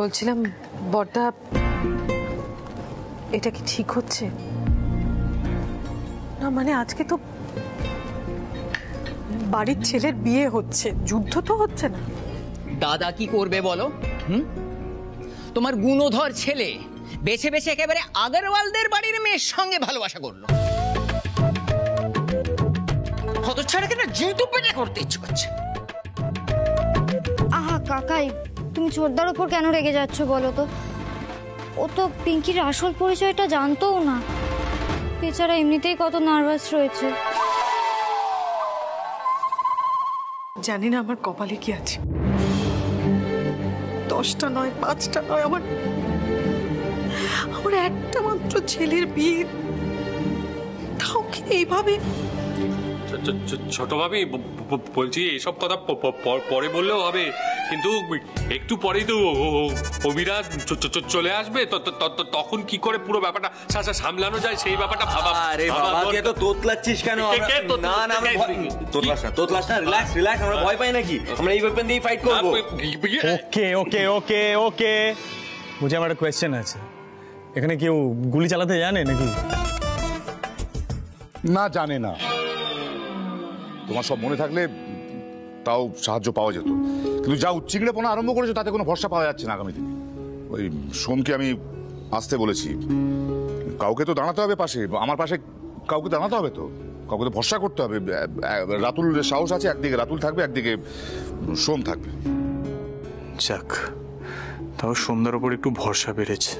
বলছিলাম বড়দা, এটা কি ঠিক হচ্ছে না? মানে আজকে তো বাড়ির ছেলের বিয়ে হচ্ছে, যুদ্ধ তো হচ্ছে না। দাদা কি করবে বলো? তোমার গুণধর ছেলে বেছে বেছে একেবারে আগরওয়ালদের বাড়ির মেয়ের সঙ্গে ভালোবাসা করলো। হতচ্ছাড়াকে না জুতো পেটা করতে ইচ্ছে করছে। আহা কাকাই, তুমি ছোটদার উপর কেন রেগে যাচ্ছ বলো তো? ও তো পিঙ্কির আসল পরিচয়টা জানতোও না। বেচারা এমনিতেই কত নার্ভাস রয়েছে। জানি না আমার কপালে কি আছে। 10টা নয়, 5টা নয়, আমার একটা মাত্র ছেলের বিয়ে, তাও কি এইভাবে? ছোট ভাবি বলছি, এসব কথা পরে বললেও হবে, কিন্তু একটু পরেই তো অভিরা চলে আসবে, তখন কি করে পুরো ব্যাপারটা সামলানো যায় সেই ব্যাপারটা ভাবা। আরে বাবা, তুই এত তোতলাচ্ছিস কেন? না না, তোতলাস না, রিল্যাক্স। আমরা ভয় পাই নাকি? আমরা এই ওয়েপন দিয়ে ফাইট করব। ওকে ওকে ওকে ওকে, মুঝে আমার একটা কোয়েশ্চেন আছে। এখানে কেউ গুলি চালাতে জানে নাকি? না, জানে না। তোমার সব মনে থাকলে তাও সাহায্য পাওয়া যেত, কিন্তু যা উচ্চিংড়েপনা আরম্ভ করেছো তাতে কোনো ভরসা পাওয়া যাচ্ছে না আগামী দিনে। ওই সোমকে আমি আসতে বলেছি, কাউকে তো দাঁড়াতে হবে পাশে, আমার পাশে কাউকে দাঁড়াতে হবে, তো কাউকে তো ভরসা করতে হবে। রাতুল সাহস আছে, একদিকে রাতুল থাকবে, একদিকে সোম থাকবে। যাক, তাও সোমদার উপর একটু ভরসা বেড়েছে।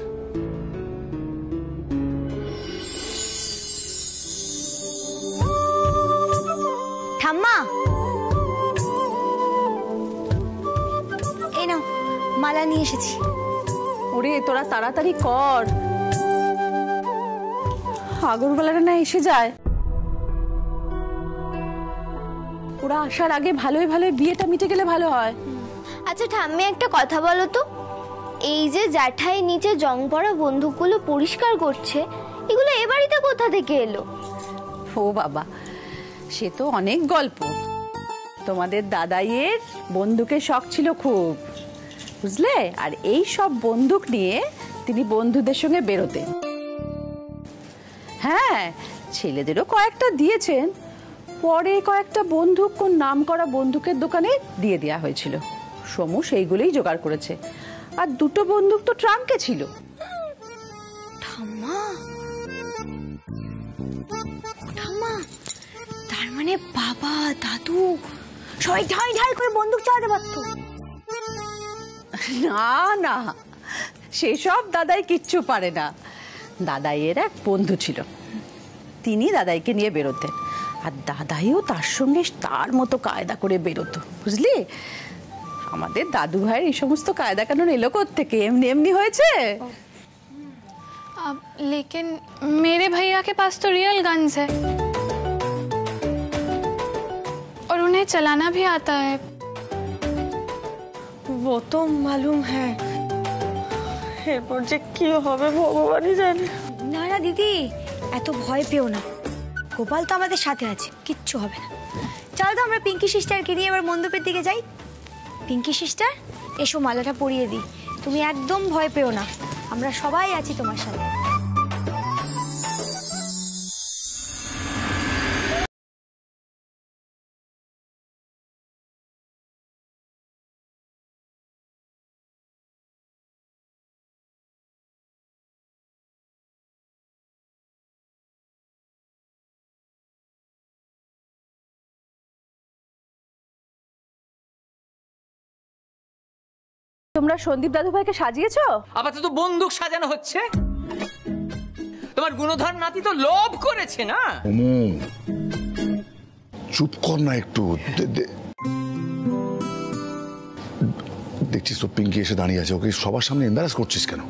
ঠাম্মা, এই নাও মালা নিয়ে এসেছি। ওরে তোরা তাড়াতাড়ি কর, আগরওয়ালারা না এসে যায়। ওরা আসার আগে ভালোই ভালোই বিয়েটা মিটে গেলে ভালো হয়। আচ্ছা ঠাম্মি, একটা কথা বলো তো, এই যে জ্যাঠাই নিচে জং পড়া বন্দুকগুলো পরিষ্কার করছে, এগুলো এ বাড়িতে কোথা থেকে এলো? ও বাবা, সে তো অনেক গল্প। তোমাদের দাদাইয়ের বন্দুকের শখ ছিল খুব, বুঝলে? আর এই সব বন্দুক নিয়ে তিনি বন্ধুদের সঙ্গে বেরোতেন। হ্যাঁ, ছেলেদেরও কয়েকটা দিয়েছেন, পরে কয়েকটা বন্দুক কোন নাম করা বন্দুকের দোকানে দিয়ে দেওয়া হয়েছিল। সমু সেইগুলোই জোগাড় করেছে, আর 2টো বন্দুক তো ট্রাঙ্কে ছিল। ঠাম্মা, ঠাম্মা, তার মানে বাবা দাদু সবাই ঢাই ঢাই করে বন্দুক চালাতে পারতো? না না, সেসব দাদাই কিচ্ছু পারে না। দাদাইয়ের এক বন্ধু ছিল, তিনি দাদাইকে নিয়ে বেরোতেন, আর দাদাইও তার সঙ্গে তার মতো কায়দা করে বেরোতো, বুঝলি? আমাদের দাদু ভাইয়ের এই সমস্ত কায়দা কানুন এলো কোত্থেকে? এমনি এমনি হয়েছে? लेकिन मेरे भैया के पास तो रियल गन्स है और उन्हें चलाना भी आता है। वो तो मालूम है, এরপর যে কি হবে ভগবানই জানে। না না দিদি, এত ভয় পেও না, গোপাল তো আমাদের সাথে আছে, কিচ্ছু হবে না। চলো তো আমরা পিঙ্কি সিস্টারকে নিয়ে এবার মণ্ডপের দিকে যাই। পিঙ্কি সিস্টার, এসো মালাটা পরিয়ে দিই। তুমি একদম ভয় পেও না, আমরা সবাই আছি তোমার সাথে। তোমরা সন্দীপ দাদু ভাইকে সাজিয়েছো? আপাতত বন্দুক সাজানো হচ্ছে। তোমার গুণধর নাতি তো লোভ করেছে না? চুপ কর না একটু। দেখছিস তো পিঙ্কি এসে দাঁড়িয়ে আছে, ওকে সবার সামনে এম্বারাস করছিস কেন?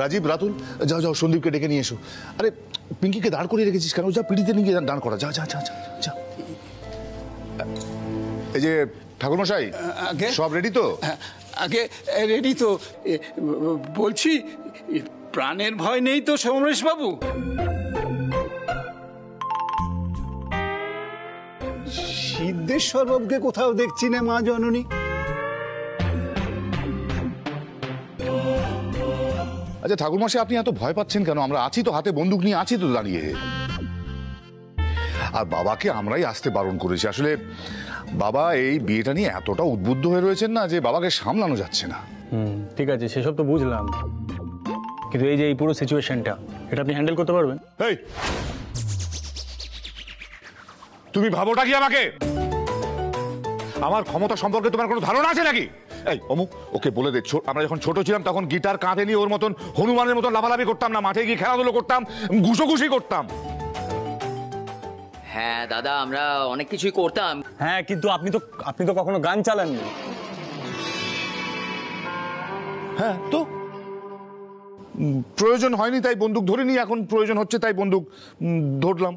রাজীব, রাতুল, যাও যাও সন্দীপকে ডেকে নিয়ে এসো। আরে পিঙ্কিকে দাঁড় করিয়ে রেখেছিস কেন? যা পিড়িতে নিয়ে দাঁড় করা, যা যা যা যা। এই যে ঠাকুরমশাই, সব রেডি তো? আগে রেডি তো। বলছি, প্রাণের ভয় নেই তো সমরেশ বাবু? সিদ্ধেশ্বর বাবুকে কোথাও দেখছি না মা জননী। আচ্ছা ঠাকুরমশাই, আপনি এত ভয় পাচ্ছেন কেন? আমরা আছি তো, হাতে বন্দুক নিয়ে আছি তো দাঁড়িয়ে। আর বাবাকে আমরাই আসতে বারণ করেছি। আসলে বাবা এই বিয়েটা নিয়ে এতটা উদ্বুদ্ধ হয়ে রয়েছেন না যে বাবাকে সামলানো যাচ্ছে না। ঠিক আছে, সেসব তো বুঝলাম, কিন্তু এই যে এই পুরো সিচুয়েশনটা, এটা আপনি হ্যান্ডেল করতে পারবেন? এই তুমি ভাবোটা কি আমাকে? আমার ক্ষমতা সম্পর্কে তোমার কোনো ধারণা আছে নাকি? এই অমু, ওকে বলে দে, আমরা যখন ছোট ছিলাম তখন গিটার কাঁধে নিয়ে ওর মতন হনুমানের মতন লাফালাফি করতাম না, মাঠে গিয়ে খেলাধুলো করতাম, ঘুষোঘুষি করতাম। হ্যাঁ দাদা, আমরা অনেক কিছুই করতাম। হ্যাঁ, কিন্তু আপনি তো কখনো গান চালাননি। হ্যাঁ, তো প্রয়োজন হয়নি তাই বন্দুক ধরিনি, এখন প্রয়োজন হচ্ছে তাই বন্দুক ধরলাম।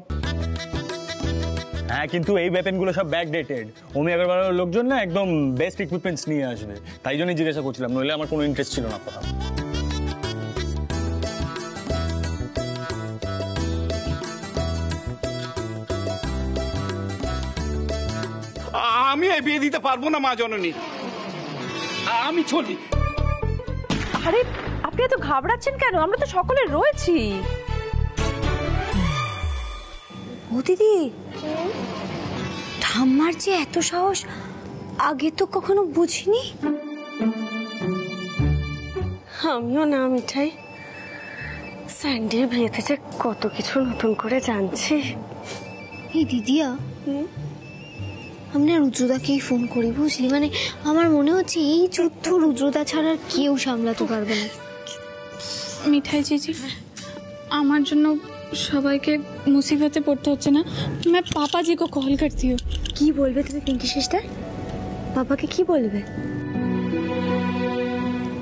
হ্যাঁ, কিন্তু এই ওয়েপেনগুলো সব ব্যাকডেটেড। অমি আগরওয়ালের লোকজন না একদম বেস্ট ইকুইপমেন্টস নিয়ে আসবে, তাই জন্যই জিজ্ঞাসা করছিলাম, নইলে আমার কোনো ইন্টারেস্ট ছিল না কথা। আমি এই বিয়ে দিতে পারবো না মা জননী, আমি চলি। আরে আপনি এত ঘাবড়াচ্ছেন কেন? আমরা তো সকলে রয়েছি। ও দিদি, ঠাম্মার যে এত সাহস আগে তো কখনো বুঝিনি। আমিও না মিঠাই, স্যান্ডির বিয়েতে যে কত কিছু নতুন করে জানছি। এই দিদিয়া, আমরা রুদ্রদাকেই ফোন করি, বুঝলি? মানে আমার মনে হচ্ছে এই যুদ্ধ রুদ্রদা ছাড়া কেউ সামলাতে পারবে না। মিঠাই জিজি, আমার জন্য সবাইকে মুসিবতে পড়তে হচ্ছে না। मैं पापा जी को कॉल करती हूँ। কি বলবে তুমি পিঙ্কি সিস্টার? বাবাকে কি বলবে?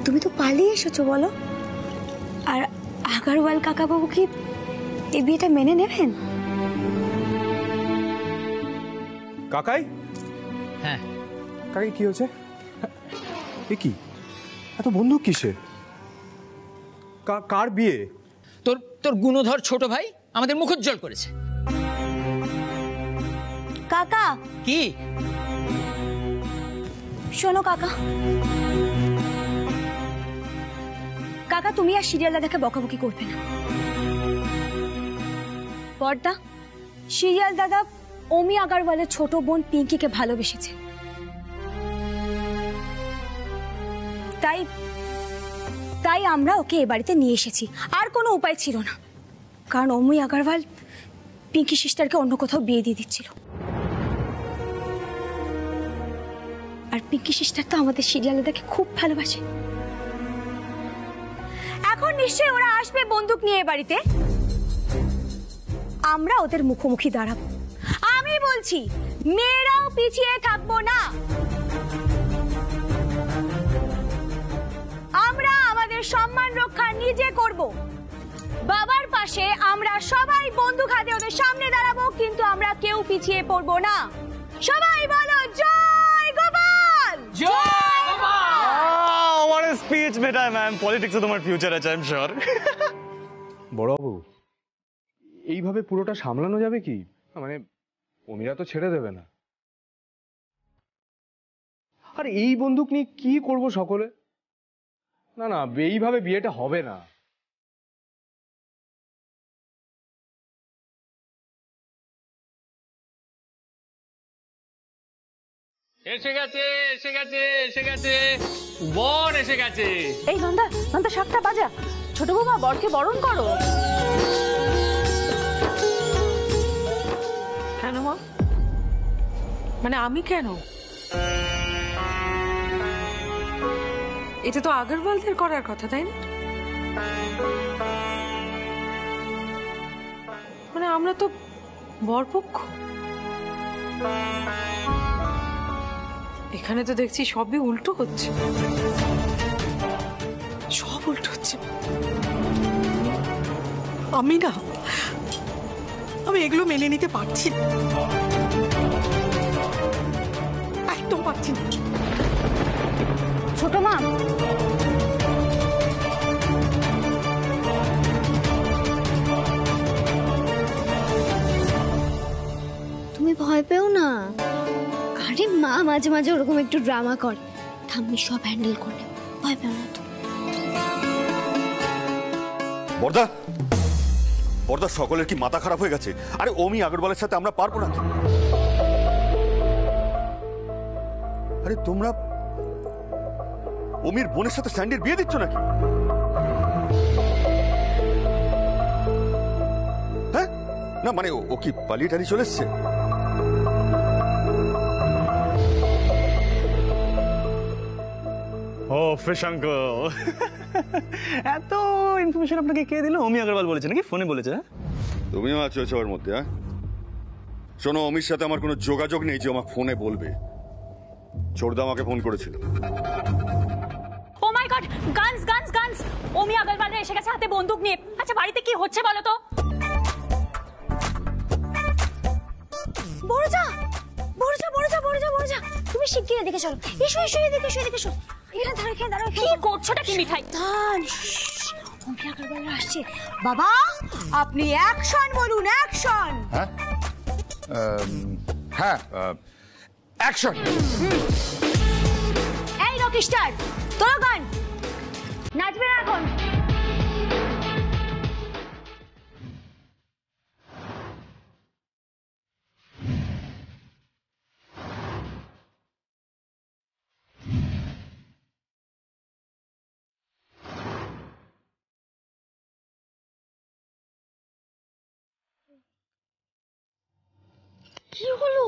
তুমি তো পালিয়ে এসেছো, বলো। আর আগরওয়াল কাকা বাবু কি এই বিয়েটা মেনে নেবেন? কাকাই? হ্যাঁ কাকাই, কি হয়েছে? এ কি এত বন্দুক কিসের? কার বিয়ে? তোর গুণধর ছোট ভাই আমাদের মুখোজ্জ্বল করেছে। কাকা, কি? শোনো কাকা, কাকা তুমি আর সিরিয়াল দাদাকে বকাবকি করবে না। পর্দা, সিরিয়াল দাদা অমি আগরওয়ালের ছোট বোন পিঙ্কিকে ভালোবেসেছে, তাই আমরা ওকে এ বাড়িতে নিয়ে এসেছি। আর কোনো উপায় ছিল না, কারণ অমি আগরওয়াল পিঙ্কি সিস্টারকে অন্য কোথাও বিয়ে দিয়ে দিচ্ছিল। আর পিঙ্কি সিস্টার তো আমাদের সিরিয়াল দাদাকে খুব ভালোবাসে। এখন নিশ্চয়ই ওরা আসবে বন্দুক নিয়ে এ বাড়িতে, আমরা ওদের মুখোমুখি দাঁড়াবো। আমি বলছি, মেয়েরাও পিছিয়ে থাকবো না। আমরা আমাদের সম্মান রক্ষা নিজে করব। বাবার পাশে আমরা সবাই বন্দুক হাতে ওদের সামনে দাঁড়াবো, কিন্তু আমরা কেউ পিছিয়ে পড়বো না। সবাই বলো জয় গোপাল! জয় গোপাল! আমার স্পিচ বেটা ম্যাম, পলিটিক্সে তোমার ফিউচার আছে, আই এম শিওর। বড়বাবু, এইভাবে পুরোটা সামলানো যাবে কি? মানে অমিরা তো ছেড়ে দেবে না। আর এই বন্দুক নিয়ে কি করব সকলে? না না, এইভাবে বিয়েটা হবে না। এসে গেছে, এসে গেছে, এসে গেছে, বর এসে গেছে। এই নন্দা, নন্দা শাকটা বাজা। ছোট বৌমা, বরকে বরণ করো। কেন মা? মানে আমি কেন? এটা তো আগরওয়ালদের করার কথা, তাই না? মানে আমরা তো বরপক্ষ। এখানে তো দেখছি সবই উল্টো হচ্ছে, সব উল্টো হচ্ছে। আমি এগুলো মেনে নিতে পারছি না, একদম পারছি না। ছোট মা, তুমি ভয় পেও না। আরে মা মাঝে মাঝে ওরকম একটু ড্রামা করে, ঠাম্মি সব হ্যান্ডেল করে, ভয় পেও না তো। বর্দা বর্দা, সকলের কি মাথা খারাপ হয়ে গেছে? আরে অমি আগরওয়ালের সাথে আমরা পারবো না। আরে তোমরা অমির বোনের সাথে স্যান্ডির বিয়ে দিচ্ছ নাকি? হ্যাঁ না মানে ও কি পালিয়ে টালিয়ে চলে এসছে? ও ফিশ আঙ্কেল, এত ইনফরমেশন আপনাকে কে দিল? অমি আগরওয়াল বলেছে নাকি? ফোনে বলেছে? তুমিও আছো সবার মধ্যে। হ্যাঁ শোনো, অমির সাথে আমার কোনো যোগাযোগ নেই যে আমাকে ফোনে বলবে। ছোটদা আমাকে ফোন করেছিল। ও মাই গড, গানস গানস গানস! অমি আগরওয়ালের এসে গেছে হাতে বন্দুক নিয়ে। আচ্ছা বাড়িতে কি হচ্ছে বলো তো? বড়জা বড়জা বড়জা বড়জা বড়জা, তুমি শিগগির এদিকে চলো। এসো এসো, এদিকে এসো, এদিকে এসো। এখানে দাঁড়াও, এখানে দাঁড়াও। কি করছোটা কি মিঠাই? অমি আগরওয়াল আসছে। বাবা আপনি অ্যাকশন বলুন, অ্যাকশন। হ্যাঁ হ্যাঁ অ্যাকশন। এই রকি স্টার, তোরা গান নাচবে না এখন। কি হলো?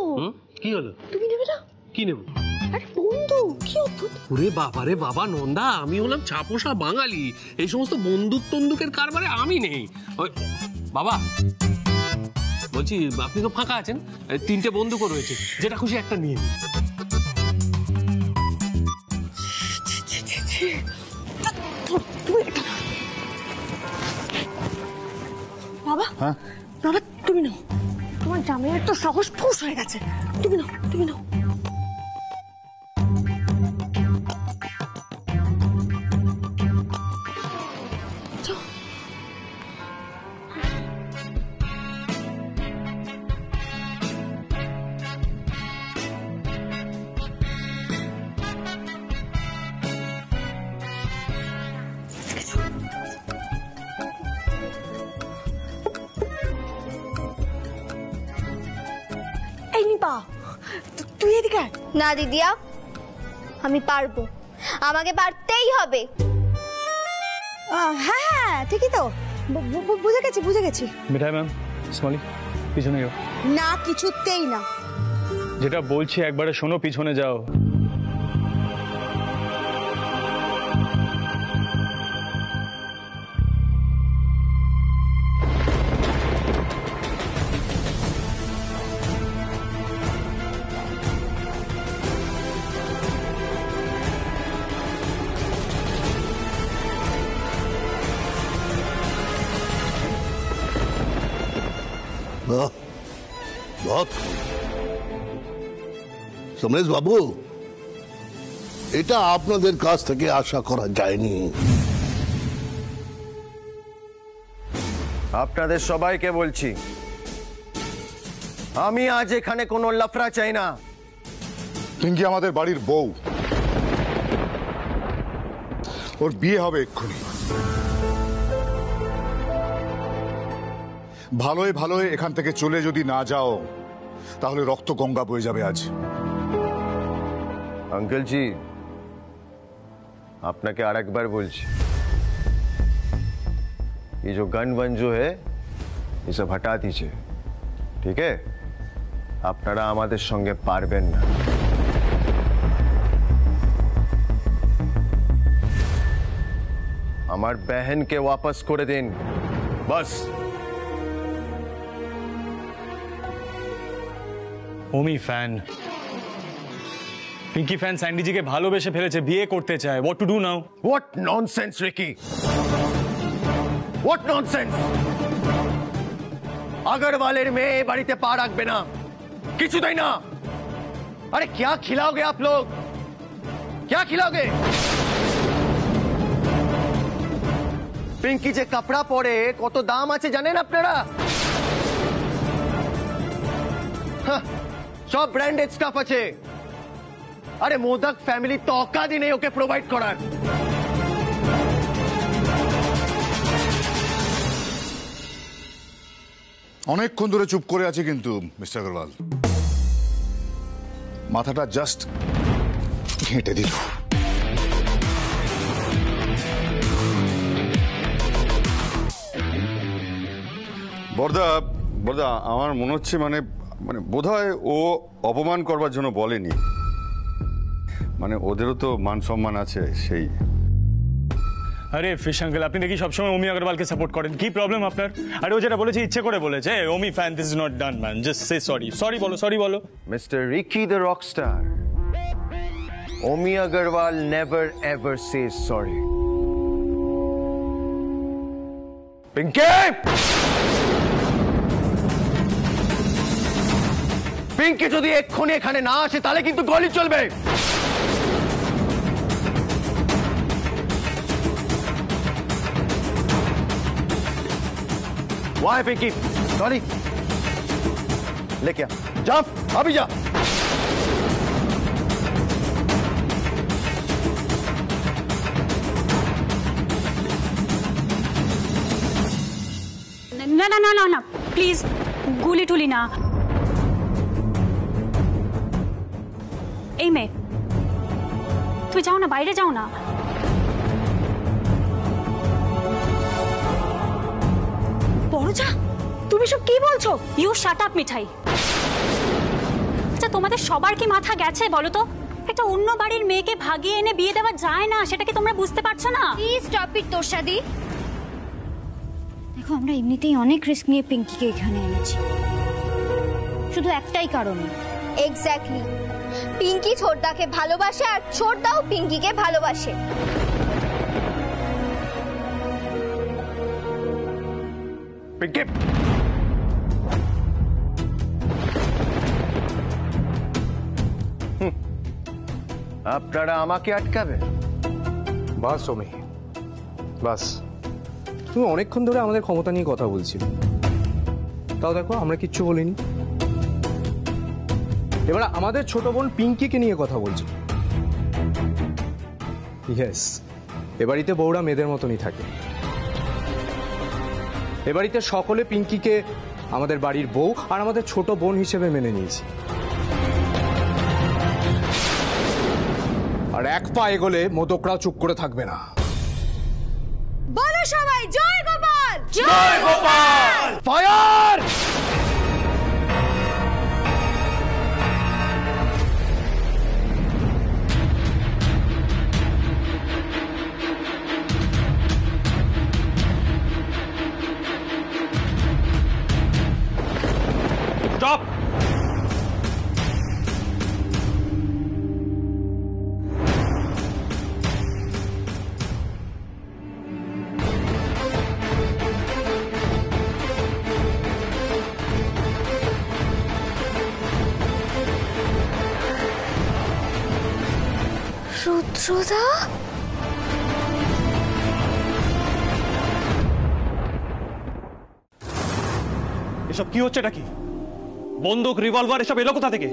কি হলো? তুমি নেবে না? কি নেব? আরে বন্ধু, কি অদ্ভুত! ওরে বাবা রে বাবা, নন্দা আমি হলাম ছাপোষা বাঙালি, এই সমস্ত বন্দুক তন্দুকের কারবারে আমি নেই। বাবা বলছি, আপনি তো ফাঁকা আছেন, 3টে বন্দুকও রয়েছে, যেটা খুশি একটা নিয়ে নিন। বাবা হ্যাঁ বাবা তুমি নাও, তোমার জামাইয়ের তো সাহস ফুস হয়ে গেছে। তুমি নাও, তুমি নাও। তুই এদিকে না দিদিয়া, আমি পারবো, আমাকে পারতেই হবে। হ্যাঁ হ্যাঁ ঠিকই তো, বুঝে গেছি বুঝে গেছি। মিঠাই ম্যাম, স্মলি পিছনে যাও। না কিছুতেই না। যেটা বলছি একবারে শোনো, পিছনে যাও। সমরেশ বাবু, এটা আপনাদের কাছ থেকে আশা করা যায়নি। আপনাদের সবাইকে বলছি, আমি আজ এখানে কোনো লাফড়া চাই না। পিঙ্কি আমাদের বাড়ির বউ, ওর বিয়ে হবে এক্ষুনি। ভালোই ভালোই এখান থেকে চলে যদি না যাও, তাহলে রক্ত গঙ্গা বয়ে যাবে আজ। अंकल जी, আপনাকে আরেকবার বলছি, ये जो गन वन जो है ये सब हटा दीजिए, ठीक है? আপনারা আমাদের সঙ্গে পারবেন না। আমার বহনকে वापस করে দিন, बस। ওমি ফ্যান, পিঙ্কি ফ্যান স্যান্ডিজিকে ভালোবেসে ফেলেছে, বিয়ে করতে চায়। What to do now? What nonsense Ricky, what nonsense! আগরওয়ালের মেয়ে বাড়িতে পা রাখবে না, কিছুতেই না। अरे क्या खिलाओगे आप लोग, क्या खिलाओगे? পিঙ্কি যে কাপড়া পরে কত দাম আছে জানেন আপনারা? সব ব্র্যান্ডেড স্টাফ আছে। আরে মোদক ফ্যামিলি তো অকাদি নেই ওকে প্রোভাইড করার। অনেকক্ষণ ধরে চুপ করে আছে কিন্তু মিস্টার আগরওয়াল, মাথাটা জাস্ট ঘেঁটে দিল। বর্দা বর্দা আমার মনে হচ্ছে মানে মানে বোধহয় ও অপমান করবার জন্য বলেনি, মানে ওদেরও তো মান সম্মান আছে সেই। আরে ফিশ আঙ্কেল, আপনি দেখি সবসময় অমি আগরওয়ালকে সাপোর্ট করেন, কি প্রবলেম আপনার? আরে ও যেটা বলেছে ইচ্ছে করে বলেছে, Omi fan, this is not done man, just say sorry. Sorry বলো, সরি বলো। Mr. Ricky the Rockstar, Omi Agarwal never ever says sorry. Pinky! Pinky যদি এক্ষুনি এখানে না আসে তাহলে কিন্তু গলি চলবে। Why Pinky? Sorry. लेके आ, जा अभी जा। না না না না না প্লিজ, গুলি টুলি না। এই মেয়ে, তুই যাও না, বাইরে যাও না। বড়জা, তুমি সব কি বলছো? ইউ শাট আপ মিঠাই। আচ্ছা, তোমাদের সবার কি মাথা গেছে বলো তো? একটা অন্য বাড়ির মেয়েকে ভাগিয়ে এনে বিয়ে দেওয়া যায় না, সেটা কি তোমরা বুঝতে পারছো না? প্লিজ স্টপ ইট তোরসাদি। দেখো, আমরা এমনিতেই অনেক রিস্ক নিয়ে পিঙ্কিকে এখানে এনেছি, শুধু একটাই কারণে। এক্স্যাক্টলি, পিঙ্কি ছোটদাকে ভালোবাসে আর ছোটদাও পিঙ্কিকে ভালোবাসে। পিঙ্কি, আপনারা আমাকে আটকাবে? বাস অমি, বাস। তুমি অনেকক্ষণ ধরে আমাদের ক্ষমতা নিয়ে কথা বলছিলে, তাও দেখো আমরা কিচ্ছু বলিনি। এবার আমাদের ছোট বোন পিঙ্কিকে নিয়ে কথা বলছি। ইয়েস, এ বাড়িতে বউরা মেয়েদের মতনই থাকে। এ বাড়িতে সকলে পিঙ্কিকে আমাদের বাড়ির বউ আর আমাদের ছোট বোন হিসেবে মেনে নিয়েছি। আর এক পা এগোলে মোদকরাও চুপ করে থাকবে না। বলো সবাই জয় গোপাল! জয় গোপাল! ফায়ার! স্টপ! রুদ্রদা, এসব কি হচ্ছে? এটা কি বন্দুক, রিভলভার এসব এলো কোথা থেকে?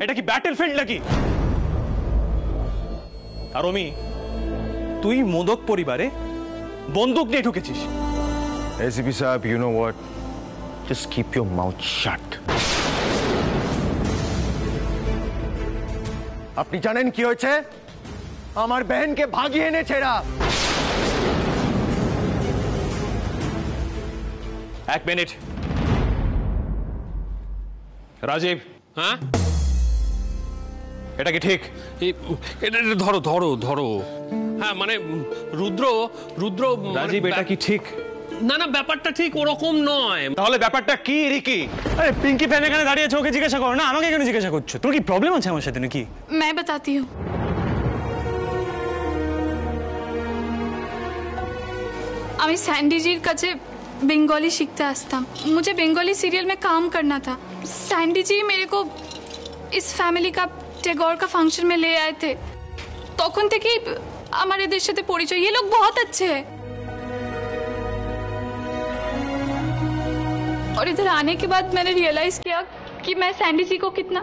এটা কি ব্যাটেল ফিল্ড নাকি? আর অমি, তুই মোদক পরিবারে বন্দুক নিয়ে ঢুকেছিস? ACP সাহেব, you know what? Just keep your mouth shut. আপনি জানেন কি হয়েছে? আমার বহনকে ভাগিয়ে এনেছে এরা। এক মিনিট রাজীব, হ্যাঁ এটা কি ঠিক? এটা ধরো ধরো ধরো। হ্যাঁ মানে রুদ্র রুদ্র রাজীব, এটা কি ঠিক? না না, ব্যাপারটা ঠিক ওরকম নয়। তাহলে ব্যাপারটা কি রিকি? আরে পিঙ্কি ফ্যান এখানে দাঁড়িয়ে আছে, ওকে জিজ্ঞাসা করো না, আমাকে কেন জিজ্ঞাসা করছো? তোর কি প্রবলেম আছে আমার সাথে নাকি? मैं बताती हूँ। আমি স্যান্ডিজির কাছে বেঙ্গলি শিখতে আসতাম। मुझे बेंगोली सीरियल में काम करना था। सैंडी जी मेरे को इस फैमिली का टेगोर का फंक्शन में ले आए थे। তখন থেকেই আমার এদের সাথে পরিচয়। ये लोग बहुत अच्छे हैं। और इधर आने के बाद मैंने रियलाइज किया कि मैं सैंडी जी को कितना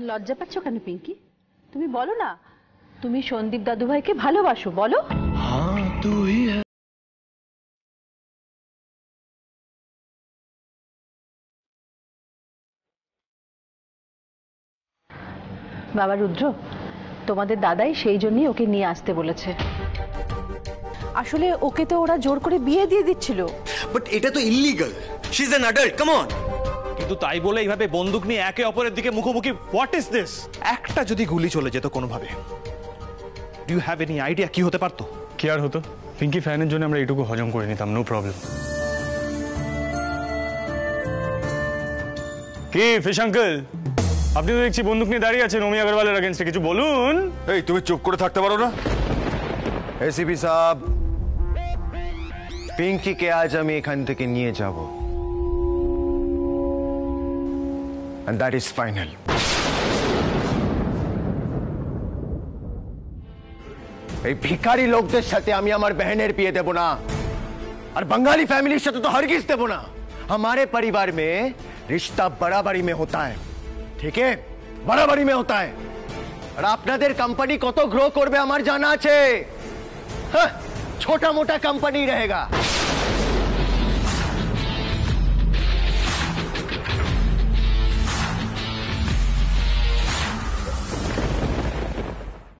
লজ্জা পাচ্ছ কেন পিঙ্কি? তুমি বলো না, তুমি সন্দীপ দাদুভাইকে ভালোবাসো, বলো। বাবা রুদ্র, তোমাদের দাদাই সেই জন্যই ওকে নিয়ে আসতে বলেছে। আসলে ওকে তো ওরা জোর করে বিয়ে দিয়ে দিচ্ছিল। বাট এটা তো illegal. She is an adult, come on. কিন্তু তাই বলে এইভাবে বন্দুক নিয়ে একে অপরের দিকে মুখোমুখি, হোয়াট ইজ দিস? একটা যদি গুলি চলে যেত কোনোভাবে, do you have any idea কি হতে পারতো? কি আর হতো, পিঙ্কি ফ্যানের জন্য আমরা এটুকু হজম করে নিতাম, নো প্রবলেম। কি ফিশ আঙ্কেল, আপনি তো দেখছি বন্দুক নিয়ে দাঁড়িয়ে আছেন ওমি আগরওয়ালের এগেইনস্টে, কিছু বলুন। এই তুমি চুপ করে থাকতে পারো না? এসিপি সাহেব, পিঙ্কিকে আজ আমি এখান থেকে নিয়ে যাব, and that is final. এই ভিখারি লোকদের সাথে আমি আমার बहनेर বিয়ে দেব না, আর बंगाली फैमिली সাথে তো हरगिज দেব না। हमारे परिवार में रिश्ता बराबरी में होता है, ठीक है? बराबरी में होता है। আর আপনাদের কোম্পানি কত গ্রো করবে আমার জানা আছে। छोटा मोटा कंपनी रहेगा।